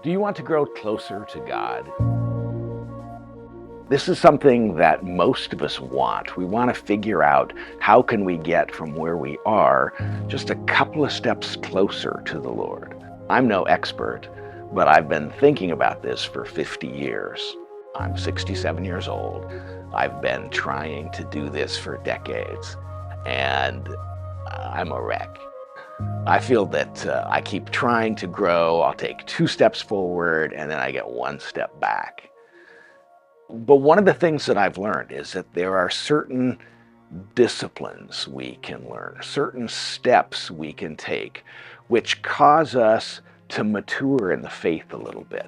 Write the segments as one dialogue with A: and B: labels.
A: Do you want to grow closer to God? This is something that most of us want. We want to figure out how can we get from where we are just a couple of steps closer to the Lord. I'm no expert, but I've been thinking about this for 50 years. I'm 67 years old. I've been trying to do this for decades, and I'm a wreck. I feel that I keep trying to grow. I'll take 2 steps forward and then I get 1 step back. But one of the things that I've learned is that there are certain disciplines we can learn, certain steps we can take, which cause us to mature in the faith a little bit.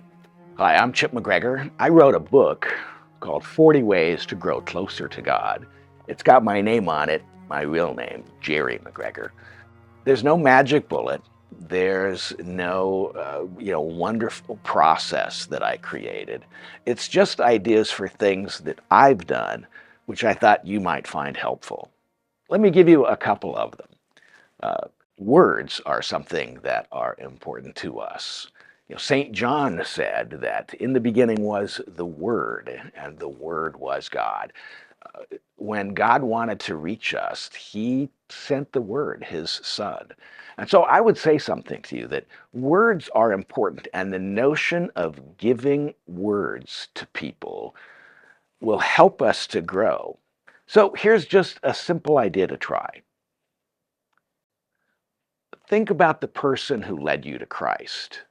A: Hi, I'm MacGregor. I wrote a book called 40 Ways to Grow Closer to God. It's got my name on it, my real name, Jerry MacGregor. There's no magic bullet. There's no, wonderful process that I created. It's just ideas for things that I've done, which I thought you might find helpful. Let me give you a couple of them. Words are something that are important to us. St. John said that in the beginning was the Word, and the Word was God. When God wanted to reach us, he sent the Word, his Son. And so I would say something to you that words are important, and the notion of giving words to people will help us to grow. So here's just a simple idea to try. Think about the person who led you to Christ.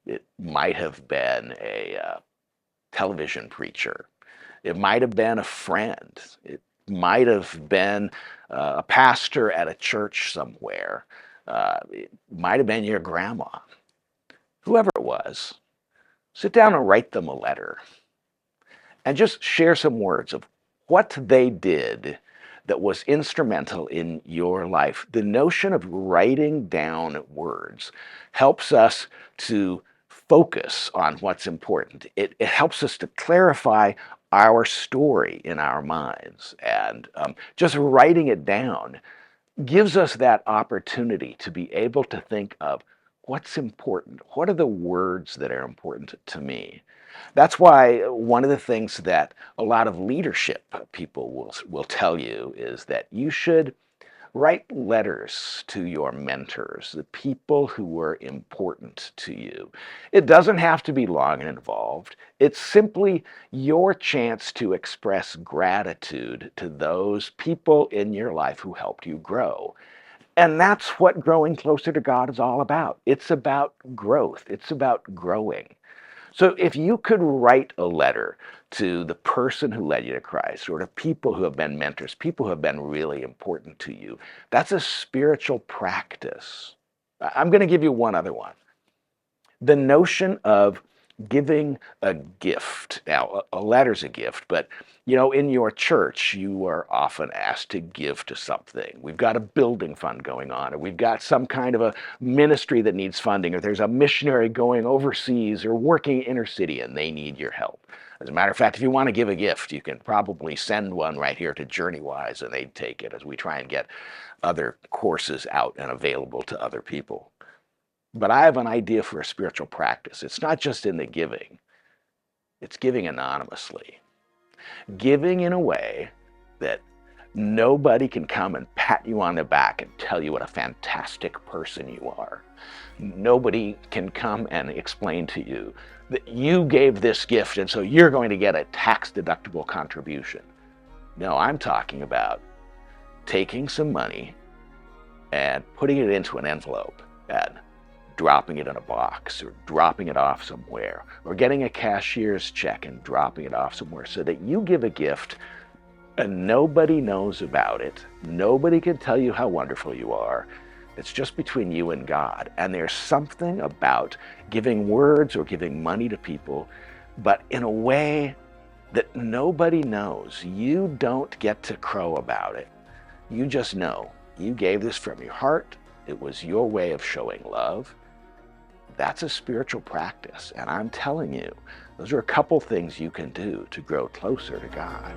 A: It might have been a television preacher. It might have been a friend. It might have been a pastor at a church somewhere. It might have been your grandma. Whoever it was, sit down and write them a letter and just share some words of what they did that was instrumental in your life. The notion of writing down words helps us to focus on what's important. It helps us to clarify our story in our minds. And just writing it down gives us that opportunity to be able to think of what's important. What are the words that are important to me? That's why one of the things that a lot of leadership people will tell you is that you should write letters to your mentors, the people who were important to you. It doesn't have to be long and involved. It's simply your chance to express gratitude to those people in your life who helped you grow. And that's what growing closer to God is all about. It's about growth. It's about growing. So if you could write a letter to the person who led you to Christ, or to people who have been mentors, people who have been really important to you, that's a spiritual practice. I'm going to give you one other one. The notion of giving a gift. Now, a letter's a gift, but in your church, you are often asked to give to something. We've got a building fund going on, or we've got some kind of a ministry that needs funding, or there's a missionary going overseas or working inner city and they need your help. As a matter of fact, if you want to give a gift, you can probably send one right here to JourneyWise and they'd take it as we try and get other courses out and available to other people. But I have an idea for a spiritual practice. It's not just in the giving. It's giving anonymously. Giving in a way that nobody can come and pat you on the back and tell you what a fantastic person you are. Nobody can come and explain to you that you gave this gift and so you're going to get a tax-deductible contribution. No, I'm talking about taking some money and putting it into an envelope and dropping it in a box, or dropping it off somewhere, or getting a cashier's check and dropping it off somewhere, so that you give a gift and nobody knows about it. Nobody can tell you how wonderful you are. It's just between you and God. And there's something about giving words or giving money to people, but in a way that nobody knows. You don't get to crow about it. You just know you gave this from your heart. It was your way of showing love. That's a spiritual practice. And I'm telling you, those are a couple things you can do to grow closer to God.